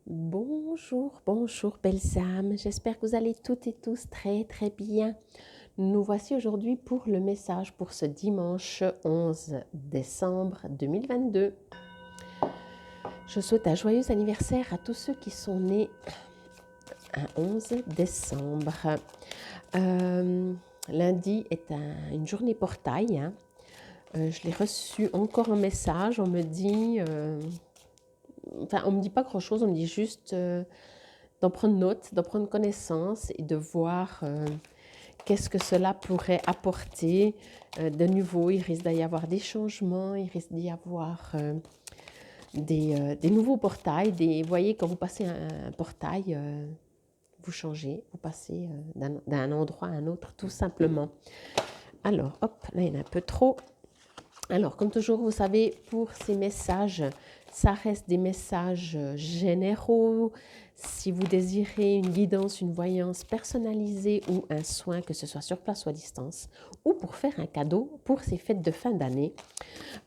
Bonjour, bonjour belles âmes, j'espère que vous allez toutes et tous très très bien. Nous voici aujourd'hui pour le message pour ce dimanche 11 décembre 2022. Je souhaite un joyeux anniversaire à tous ceux qui sont nés un 11 décembre. Lundi est une journée portail. Je l'ai reçu encore en message, on me dit... Enfin, on ne me dit pas grand-chose, on me dit juste d'en prendre note, d'en prendre connaissance et de voir qu'est-ce que cela pourrait apporter de nouveau. Il risque d'y avoir des changements, il risque d'y avoir des nouveaux portails. Vous voyez, quand vous passez un portail, vous changez, vous passez d'un endroit à un autre, tout simplement. Alors, hop, là, il y en a un peu trop. Alors, comme toujours, vous savez, pour ces messages, ça reste des messages généraux. Si vous désirez une guidance, une voyance personnalisée ou un soin, que ce soit sur place ou à distance, ou pour faire un cadeau pour ces fêtes de fin d'année,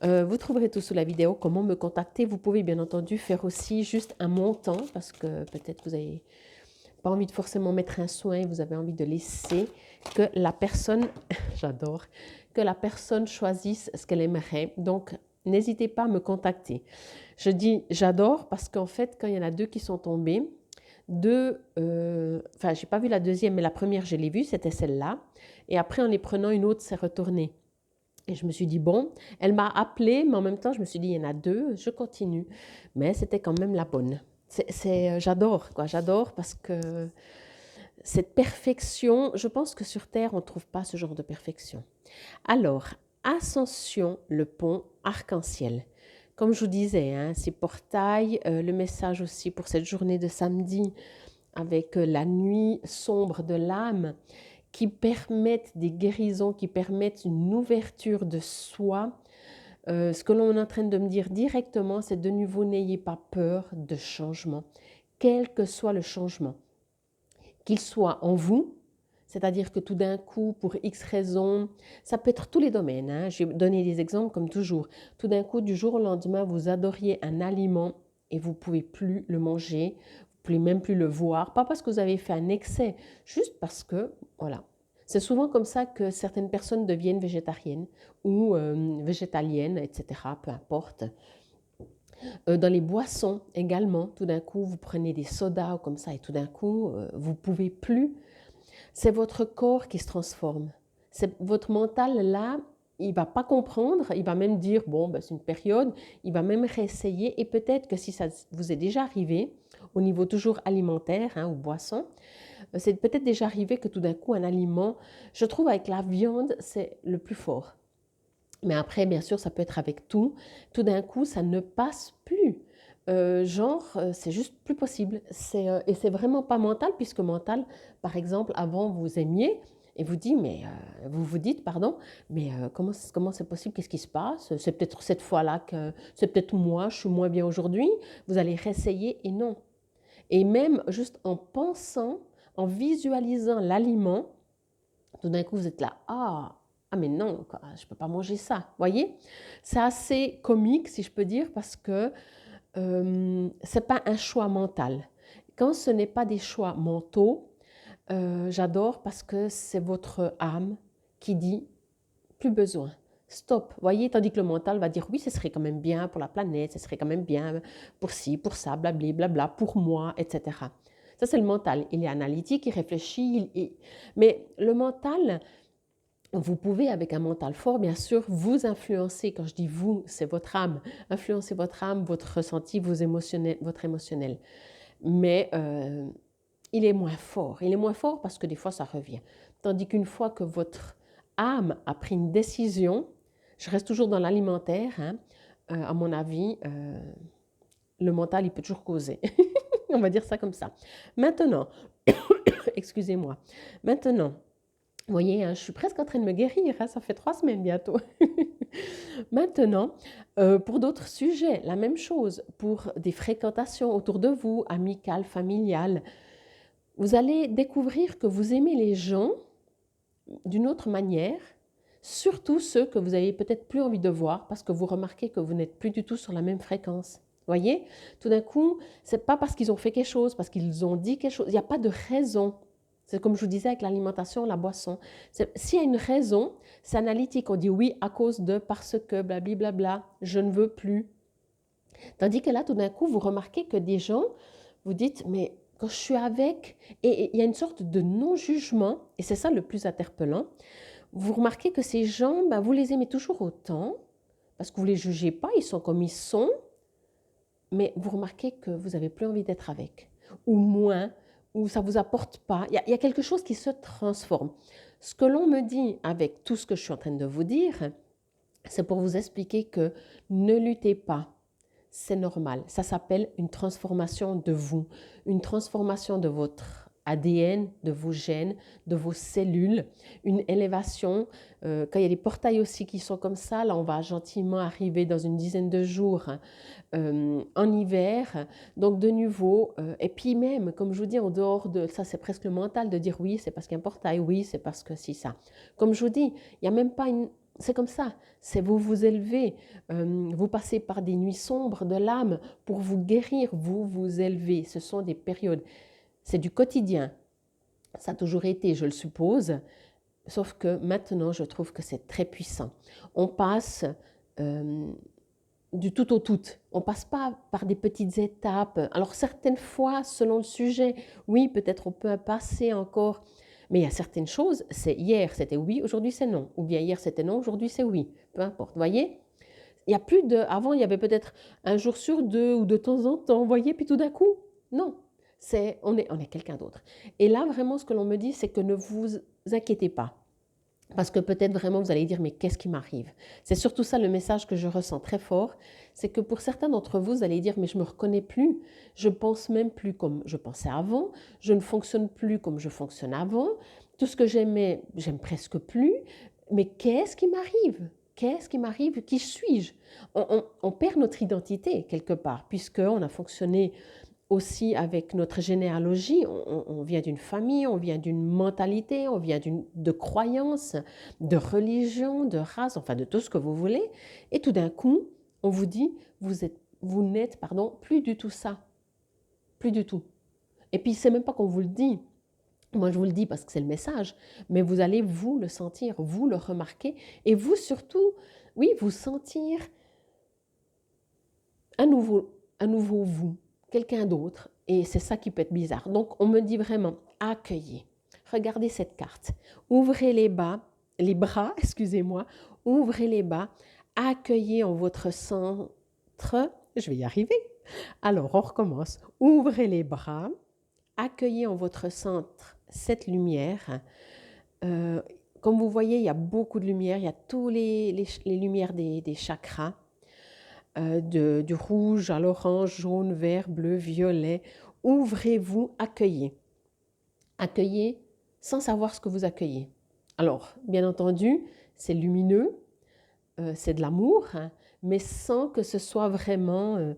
vous trouverez tout sous la vidéo comment me contacter. Vous pouvez bien entendu faire aussi juste un montant, parce que peut-être vous n'avez pas envie de forcément mettre un soin, vous avez envie de laisser que la personne, j'adore, que la personne choisisse ce qu'elle aimerait. Donc, n'hésitez pas à me contacter. Je dis j'adore parce qu'en fait, quand il y en a deux qui sont tombés, enfin, j'ai pas vu la deuxième, mais la première, je l'ai vue, c'était celle-là. Et après, en les prenant, une autre s'est retournée. Et je me suis dit, bon, elle m'a appelée, mais en même temps, je me suis dit, il y en a deux, je continue. Mais c'était quand même la bonne. J'adore, quoi. J'adore parce que cette perfection, je pense que sur Terre, on ne trouve pas ce genre de perfection. Alors, Ascension, le pont arc-en-ciel. Comme je vous disais, hein, ces portails, le message aussi pour cette journée de samedi, avec la nuit sombre de l'âme, qui permettent des guérisons, qui permettent une ouverture de soi. Ce que l'on est en train de me dire directement, c'est de nouveau, n'ayez pas peur de changement, quel que soit le changement. Qu'il soit en vous, c'est-à-dire que tout d'un coup, pour X raisons, ça peut être tous les domaines. Hein. J'ai donné des exemples comme toujours. Tout d'un coup, du jour au lendemain, vous adoriez un aliment et vous ne pouvez plus le manger, vous ne pouvez même plus le voir, pas parce que vous avez fait un excès, juste parce que, voilà. C'est souvent comme ça que certaines personnes deviennent végétariennes ou végétaliennes, etc., peu importe. Dans les boissons également, tout d'un coup, vous prenez des sodas comme ça et tout d'un coup, vous ne pouvez plus. C'est votre corps qui se transforme. C'est votre mental là, il va pas comprendre, il va même dire bon ben, c'est une période, il va même réessayer et peut-être que si ça vous est déjà arrivé au niveau toujours alimentaire hein, ou boisson, c'est peut-être déjà arrivé que tout d'un coup un aliment, je trouve avec la viande c'est le plus fort. Mais après bien sûr ça peut être avec tout d'un coup ça ne passe plus. C'est juste plus possible. Et c'est vraiment pas mental, puisque mental, par exemple, avant vous aimiez, et vous vous dites, pardon, mais comment c'est possible, qu'est-ce qui se passe? C'est peut-être cette fois-là que, c'est peut-être moi, je suis moins bien aujourd'hui, vous allez réessayer, et non. Et même juste en pensant, en visualisant l'aliment, tout d'un coup vous êtes là, ah mais non, je ne peux pas manger ça, voyez? C'est assez comique, si je peux dire, parce que ce n'est pas un choix mental. Quand ce n'est pas des choix mentaux, j'adore parce que c'est votre âme qui dit plus besoin. Stop, voyez, tandis que le mental va dire oui, ce serait quand même bien pour la planète, ce serait quand même bien pour ci, pour ça, blabli, blabla, pour moi, etc. Ça, c'est le mental. Il est analytique, il réfléchit, mais le mental, vous pouvez, avec un mental fort, bien sûr, vous influencer. Quand je dis vous, c'est votre âme. Influencer votre âme, votre ressenti, votre émotionnel. Mais il est moins fort. Il est moins fort parce que des fois, ça revient. Tandis qu'une fois que votre âme a pris une décision, je reste toujours dans l'alimentaire, hein, à mon avis, le mental, il peut toujours causer. On va dire ça comme ça. Maintenant, excusez-moi. Maintenant, vous voyez, hein, je suis presque en train de me guérir, hein, ça fait 3 semaines bientôt. Maintenant, pour d'autres sujets, la même chose, pour des fréquentations autour de vous, amicales, familiales, vous allez découvrir que vous aimez les gens d'une autre manière, surtout ceux que vous avez peut-être plus envie de voir parce que vous remarquez que vous n'êtes plus du tout sur la même fréquence. Voyez, tout d'un coup, c'est pas parce qu'ils ont fait quelque chose, parce qu'ils ont dit quelque chose, il n'y a pas de raison. C'est comme je vous disais avec l'alimentation, la boisson. S'il y a une raison, c'est analytique. On dit oui à cause de, parce que, blablabla, je ne veux plus. Tandis que là, tout d'un coup, vous remarquez que des gens, vous dites, mais quand je suis avec, et il y a une sorte de non-jugement, et c'est ça le plus interpellant, vous remarquez que ces gens, ben, vous les aimez toujours autant, parce que vous ne les jugez pas, ils sont comme ils sont, mais vous remarquez que vous n'avez plus envie d'être avec, ou moins, ou ça ne vous apporte pas. Il y a quelque chose qui se transforme. Ce que l'on me dit avec tout ce que je suis en train de vous dire, c'est pour vous expliquer que ne luttez pas. C'est normal. Ça s'appelle une transformation de vous, une transformation de votre ADN, de vos gènes, de vos cellules, une élévation. Quand il y a des portails aussi qui sont comme ça, là on va gentiment arriver dans une dizaine de jours en hiver, donc de nouveau, et puis même, comme je vous dis, en dehors de ça, c'est presque le mental de dire oui, c'est parce qu'il y a un portail, oui, c'est parce que si ça. Comme je vous dis, il n'y a même pas une... C'est comme ça, c'est vous vous élevez, vous passez par des nuits sombres de l'âme pour vous guérir, vous vous élevez. Ce sont des périodes, c'est du quotidien. Ça a toujours été, je le suppose, sauf que maintenant, je trouve que c'est très puissant. On passe du tout au tout. On ne passe pas par des petites étapes. Alors certaines fois, selon le sujet, oui, peut-être on peut passer encore, mais il y a certaines choses, c'est hier c'était oui, aujourd'hui c'est non. Ou bien hier c'était non, aujourd'hui c'est oui. Peu importe, vous voyez. Il y a plus de... Avant, il y avait peut-être un jour sur deux ou de temps en temps, vous voyez, puis tout d'un coup, non. On est quelqu'un d'autre. Et là, vraiment, ce que l'on me dit, c'est que ne vous inquiétez pas. Parce que peut-être vraiment vous allez dire, mais qu'est-ce qui m'arrive? C'est surtout ça le message que je ressens très fort, c'est que pour certains d'entre vous, vous allez dire, mais je ne me reconnais plus, je pense même plus comme je pensais avant, je ne fonctionne plus comme je fonctionnais avant, tout ce que j'aimais, j'aime presque plus, mais qu'est-ce qui m'arrive? Qu'est-ce qui m'arrive? Qui suis-je? On perd notre identité quelque part, puisqu'on a fonctionné aussi avec notre généalogie, on vient d'une famille, on vient d'une mentalité, on vient de croyances, de religion, de race, enfin de tout ce que vous voulez. Et tout d'un coup, on vous dit, vous n'êtes plus du tout ça. Plus du tout. Et puis, c'est même pas qu'on vous le dit. Moi, je vous le dis parce que c'est le message, mais vous allez vous le sentir, vous le remarquer, et vous surtout, oui, vous sentir un nouveau vous, quelqu'un d'autre. Et c'est ça qui peut être bizarre. Donc, on me dit vraiment, accueillez. Regardez cette carte. Ouvrez les bras, excusez-moi, ouvrez les bas, accueillez en votre centre. Je vais y arriver. Alors, on recommence. Ouvrez les bras, accueillez en votre centre cette lumière. Comme vous voyez, il y a beaucoup de lumière, il y a tous les lumières des chakras. Du rouge à l'orange, jaune, vert, bleu, violet. Ouvrez-vous, accueillez. Accueillez sans savoir ce que vous accueillez. Alors, bien entendu, c'est lumineux, c'est de l'amour, hein, mais sans que ce soit vraiment...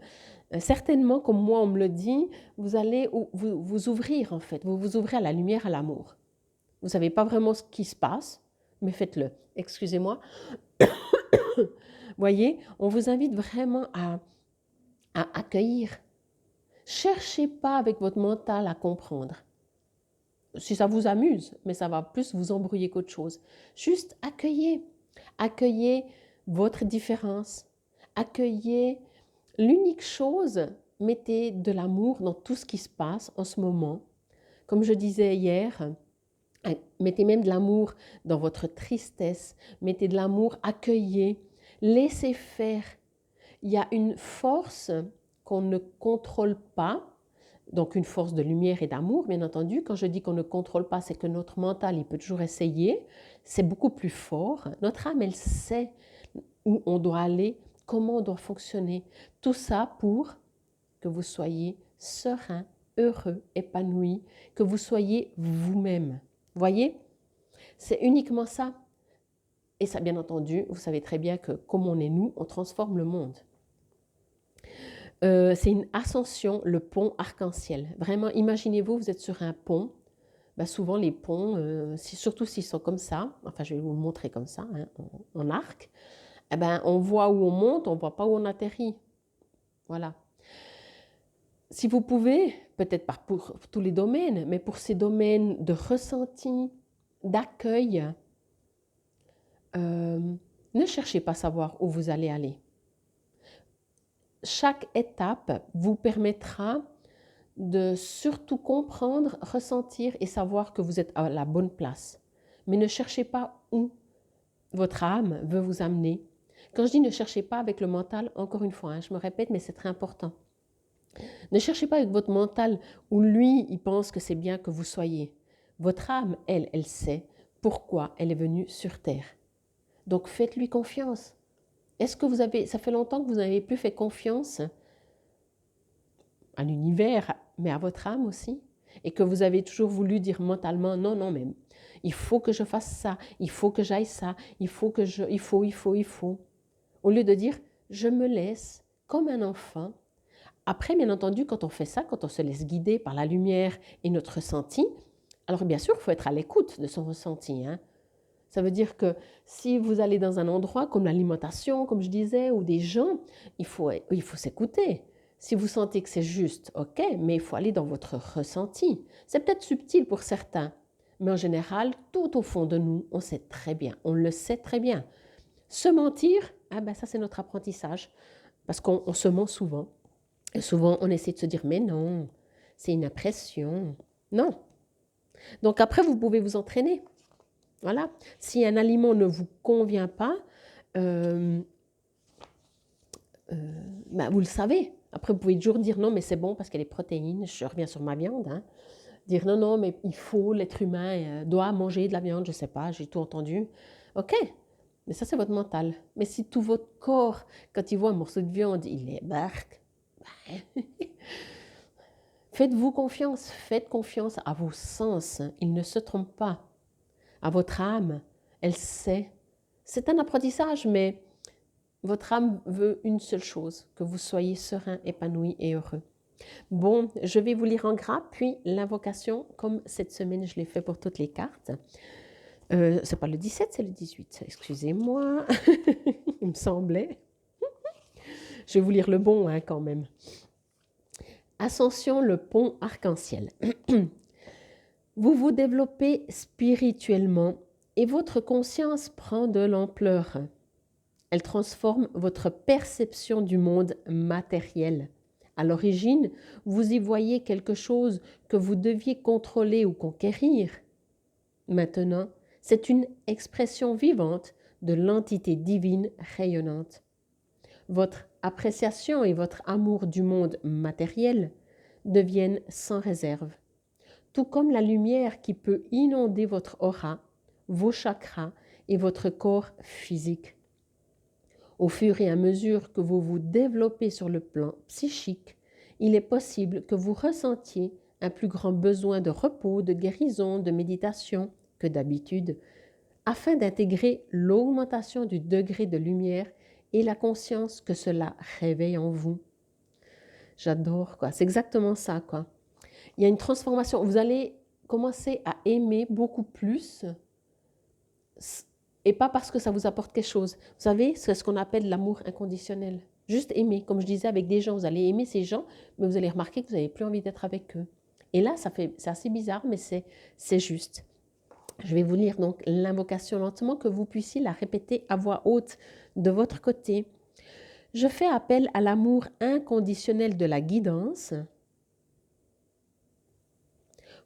certainement, comme moi on me le dit, vous allez vous ouvrir en fait, vous vous ouvrez à la lumière, à l'amour. Vous ne savez pas vraiment ce qui se passe, mais faites-le. Excusez-moi. Voyez, on vous invite vraiment à accueillir. Cherchez pas avec votre mental à comprendre. Si ça vous amuse, mais ça va plus vous embrouiller qu'autre chose. Juste accueillez. Accueillez votre différence. Accueillez l'unique chose, mettez de l'amour dans tout ce qui se passe en ce moment. Comme je disais hier, mettez même de l'amour dans votre tristesse. Mettez de l'amour, accueillez. Laissez faire. Il y a une force qu'on ne contrôle pas, donc une force de lumière et d'amour, bien entendu. Quand je dis qu'on ne contrôle pas, c'est que notre mental, il peut toujours essayer. C'est beaucoup plus fort. Notre âme, elle sait où on doit aller, comment on doit fonctionner. Tout ça pour que vous soyez serein, heureux, épanoui, que vous soyez vous-même. Voyez? C'est uniquement ça. Et ça, bien entendu, vous savez très bien que comme on est nous, on transforme le monde. C'est une ascension, le pont arc-en-ciel. Vraiment, imaginez-vous, vous êtes sur un pont. Ben, souvent, les ponts, surtout s'ils sont comme ça, enfin, je vais vous le montrer comme ça, hein, en arc, eh ben, on voit où on monte, on ne voit pas où on atterrit. Voilà. Si vous pouvez, peut-être pas pour tous les domaines, mais pour ces domaines de ressenti, d'accueil, euh, ne cherchez pas à savoir où vous allez aller. Chaque étape vous permettra de surtout comprendre, ressentir et savoir que vous êtes à la bonne place. Mais ne cherchez pas où votre âme veut vous amener. Quand je dis ne cherchez pas avec le mental, encore une fois, je me répète, mais c'est très important. Ne cherchez pas avec votre mental où lui, il pense que c'est bien que vous soyez. Votre âme, elle sait pourquoi elle est venue sur Terre. Donc faites-lui confiance. Est-ce que ça fait longtemps que vous n'avez plus fait confiance à l'univers, mais à votre âme aussi? Et que vous avez toujours voulu dire mentalement, non, non, mais il faut que je fasse ça, il faut que j'aille ça, il faut. Au lieu de dire, je me laisse comme un enfant. Après, bien entendu, quand on fait ça, quand on se laisse guider par la lumière et notre ressenti, alors bien sûr, il faut être à l'écoute de son ressenti. Ça veut dire que si vous allez dans un endroit comme l'alimentation, comme je disais, ou des gens, il faut s'écouter. Si vous sentez que c'est juste, ok, mais il faut aller dans votre ressenti. C'est peut-être subtil pour certains, mais en général, tout au fond de nous, on sait très bien, on le sait très bien. Se mentir, ça c'est notre apprentissage, parce qu'on se ment souvent. Et souvent, on essaie de se dire, mais non, c'est une impression. Non. Donc après, vous pouvez vous entraîner. Voilà. Si un aliment ne vous convient pas, vous le savez. Après, vous pouvez toujours dire non, mais c'est bon parce qu'il y a des protéines. Je reviens sur ma viande. Dire non, non, mais il faut, l'être humain doit manger de la viande, je ne sais pas, j'ai tout entendu. Ok, mais ça, c'est votre mental. Mais si tout votre corps, quand il voit un morceau de viande, il est barque, faites-vous confiance, faites confiance à vos sens. Ils ne se trompent pas. À votre âme, elle sait. C'est un apprentissage, mais votre âme veut une seule chose, que vous soyez serein, épanoui et heureux. Bon, je vais vous lire en gras, puis l'invocation, comme cette semaine je l'ai fait pour toutes les cartes. C'est pas le 17, c'est le 18, excusez-moi, il me semblait. Je vais vous lire le bon quand même. Ascension, le pont arc-en-ciel. Vous vous développez spirituellement et votre conscience prend de l'ampleur. Elle transforme votre perception du monde matériel. À l'origine, vous y voyez quelque chose que vous deviez contrôler ou conquérir. Maintenant, c'est une expression vivante de l'entité divine rayonnante. Votre appréciation et votre amour du monde matériel deviennent sans réserve, tout comme la lumière qui peut inonder votre aura, vos chakras et votre corps physique. Au fur et à mesure que vous vous développez sur le plan psychique, il est possible que vous ressentiez un plus grand besoin de repos, de guérison, de méditation que d'habitude, afin d'intégrer l'augmentation du degré de lumière et la conscience que cela réveille en vous. J'adore, quoi. C'est exactement ça, quoi. Il y a une transformation. Vous allez commencer à aimer beaucoup plus, et pas parce que ça vous apporte quelque chose. Vous savez, c'est ce qu'on appelle l'amour inconditionnel. Juste aimer. Comme je disais, avec des gens, vous allez aimer ces gens, mais vous allez remarquer que vous n'avez plus envie d'être avec eux. Et là, c'est assez bizarre, mais c'est juste. Je vais vous lire donc l'invocation lentement, que vous puissiez la répéter à voix haute de votre côté. Je fais appel à l'amour inconditionnel de la guidance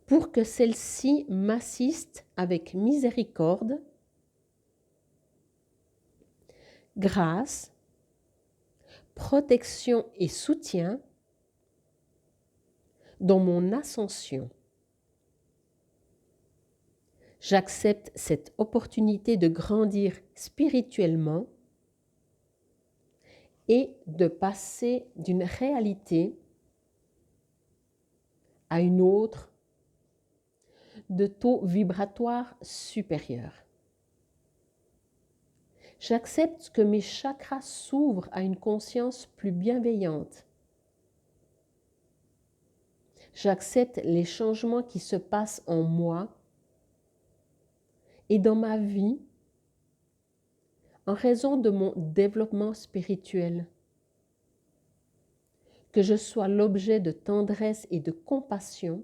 pour que celle-ci m'assiste avec miséricorde, grâce, protection et soutien dans mon ascension. J'accepte cette opportunité de grandir spirituellement et de passer d'une réalité à une autre de taux vibratoire supérieur. J'accepte que mes chakras s'ouvrent à une conscience plus bienveillante. J'accepte les changements qui se passent en moi et dans ma vie en raison de mon développement spirituel. que je sois l'objet de tendresse et de compassion,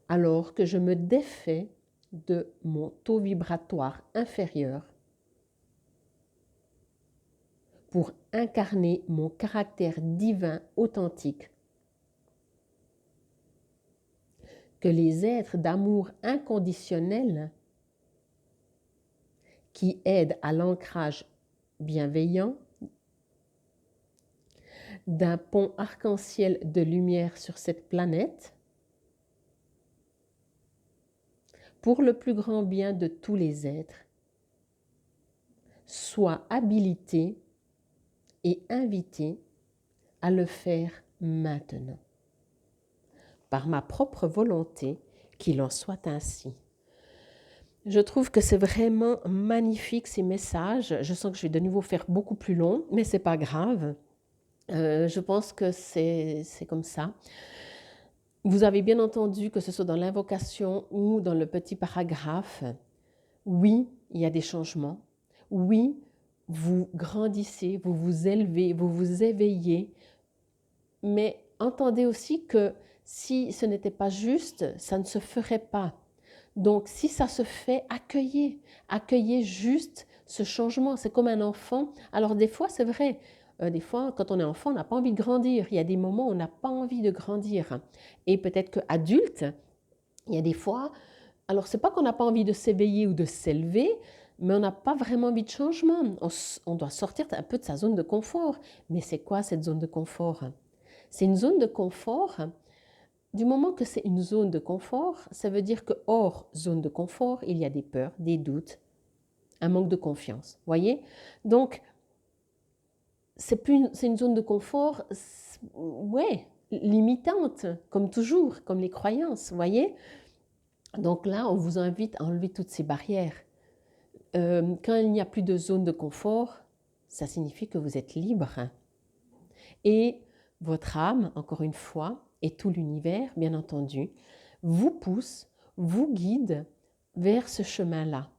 alors que je me défais de mon taux vibratoire inférieur pour incarner mon caractère divin authentique. Que les êtres d'amour inconditionnel qui aident à l'ancrage bienveillant d'un pont arc-en-ciel de lumière sur cette planète, pour le plus grand bien de tous les êtres, soient habilités et invités à le faire maintenant. Par ma propre volonté, qu'il en soit ainsi. Je trouve que c'est vraiment magnifique ces messages. Je sens que je vais de nouveau faire beaucoup plus long, mais c'est pas grave. Je pense que c'est comme ça. Vous avez bien entendu, que ce soit dans l'invocation ou dans le petit paragraphe, oui, il y a des changements. Oui, vous grandissez, vous vous élevez, vous vous éveillez. Mais entendez aussi que si ce n'était pas juste, ça ne se ferait pas. Donc, si ça se fait, accueillez juste ce changement. C'est comme un enfant. Alors, des fois, c'est vrai, des fois, quand on est enfant, on n'a pas envie de grandir. Il y a des moments où on n'a pas envie de grandir. Et peut-être qu'adulte, il y a des fois, alors c'est pas qu'on n'a pas envie de s'éveiller ou de s'élever, mais on n'a pas vraiment envie de changement. On doit sortir un peu de sa zone de confort. Mais c'est quoi cette zone de confort? C'est une zone de confort. Du moment que c'est une zone de confort, ça veut dire que hors zone de confort, il y a des peurs, des doutes, un manque de confiance. Voyez? Donc, c'est une zone de confort, ouais, limitante, comme toujours, comme les croyances. Voyez? Donc là, on vous invite à enlever toutes ces barrières. Quand il n'y a plus de zone de confort, ça signifie que vous êtes libre. Et votre âme, encore une fois, et tout l'univers, bien entendu, vous pousse, vous guide vers ce chemin-là.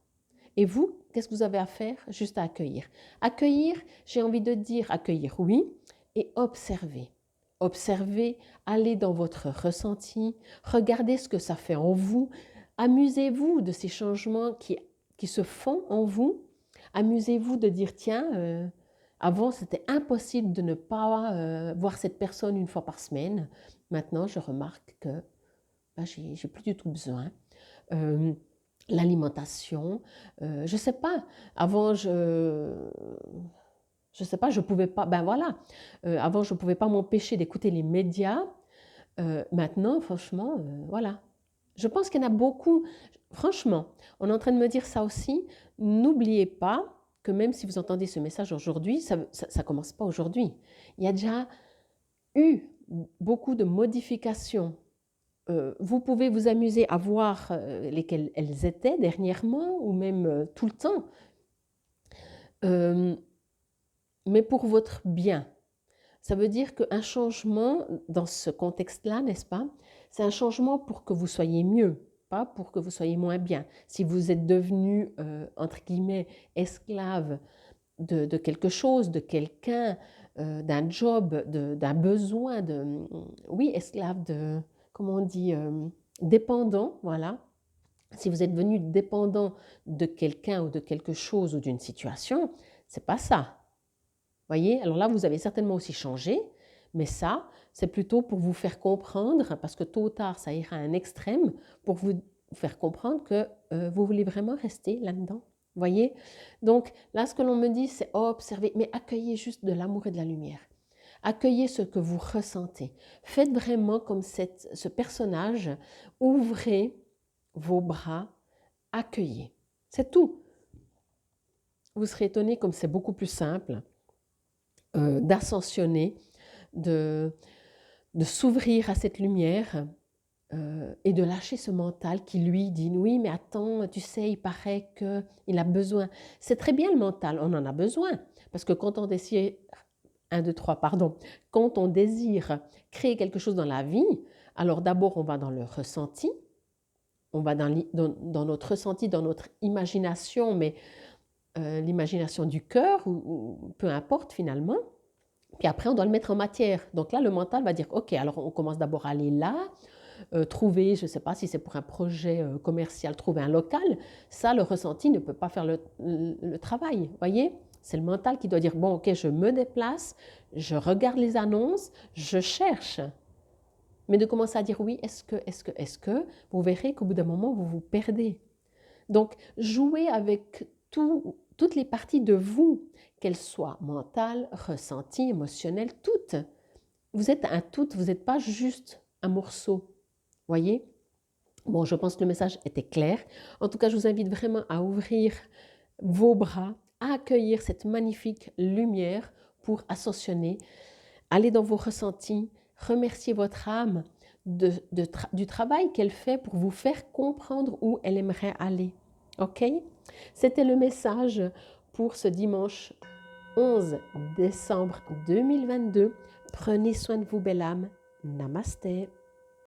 Et vous, qu'est-ce que vous avez à faire? Juste à accueillir. Accueillir, j'ai envie de dire accueillir, oui, et observer. Observez, allez dans votre ressenti, regardez ce que ça fait en vous, amusez-vous de ces changements qui se font en vous, amusez-vous de dire, tiens, avant c'était impossible de ne pas voir cette personne une fois par semaine, maintenant je remarque que ben, j'ai plus du tout besoin. L'alimentation, je sais pas, avant je sais pas, je pouvais pas, ben voilà, avant je pouvais pas m'empêcher d'écouter les médias, maintenant franchement, voilà. Je pense qu'il y en a beaucoup, franchement, on est en train de me dire ça aussi, n'oubliez pas que même si vous entendez ce message aujourd'hui, ça commence pas aujourd'hui. Il y a déjà eu beaucoup de modifications. Vous pouvez vous amuser à voir lesquelles elles étaient dernièrement ou même tout le temps. Mais pour votre bien. Ça veut dire qu'un changement dans ce contexte-là, n'est-ce pas? C'est un changement pour que vous soyez mieux, pas pour que vous soyez moins bien. Si vous êtes devenu, entre guillemets, esclave de quelque chose, de quelqu'un, d'un job, d'un besoin, oui, esclave de, comment on dit, dépendant, voilà. Si vous êtes devenu dépendant de quelqu'un ou de quelque chose ou d'une situation, c'est pas ça. Voyez, alors là, vous avez certainement aussi changé, mais ça, c'est plutôt pour vous faire comprendre, parce que tôt ou tard, ça ira à un extrême, pour vous faire comprendre que vous voulez vraiment rester là-dedans. Voyez? Donc là, ce que l'on me dit, c'est observer, mais accueillez juste de l'amour et de la lumière. Accueillez ce que vous ressentez. Faites vraiment comme ce personnage, ouvrez vos bras, accueillez. C'est tout. Vous serez étonné comme c'est beaucoup plus simple d'ascensionner, de s'ouvrir à cette lumière et de lâcher ce mental qui lui dit « oui, mais attends, tu sais, il paraît qu'il a besoin ». C'est très bien le mental, on en a besoin, parce que quand on désire, quand on désire créer quelque chose dans la vie, alors d'abord on va dans le ressenti, on va dans notre ressenti, dans notre imagination, mais l'imagination du cœur, ou peu importe finalement. Puis après, on doit le mettre en matière. Donc là, le mental va dire, OK, alors on commence d'abord à aller là, trouver, je ne sais pas si c'est pour un projet commercial, trouver un local. Ça, le ressenti ne peut pas faire le travail, voyez. C'est le mental qui doit dire, bon, OK, je me déplace, je regarde les annonces, je cherche. Mais de commencer à dire oui, est-ce que, vous verrez qu'au bout d'un moment, vous vous perdez. Donc, jouez avec toutes les parties de vous, qu'elles soient mentales, ressenties, émotionnelles, toutes. Vous êtes un tout, vous n'êtes pas juste un morceau. Voyez? Bon, je pense que le message était clair. En tout cas, je vous invite vraiment à ouvrir vos bras, à accueillir cette magnifique lumière pour ascensionner, aller dans vos ressentis, remercier votre âme du travail qu'elle fait pour vous faire comprendre où elle aimerait aller. OK? C'était le message pour ce dimanche 11 décembre 2022. Prenez soin de vous, belle âme. Namasté.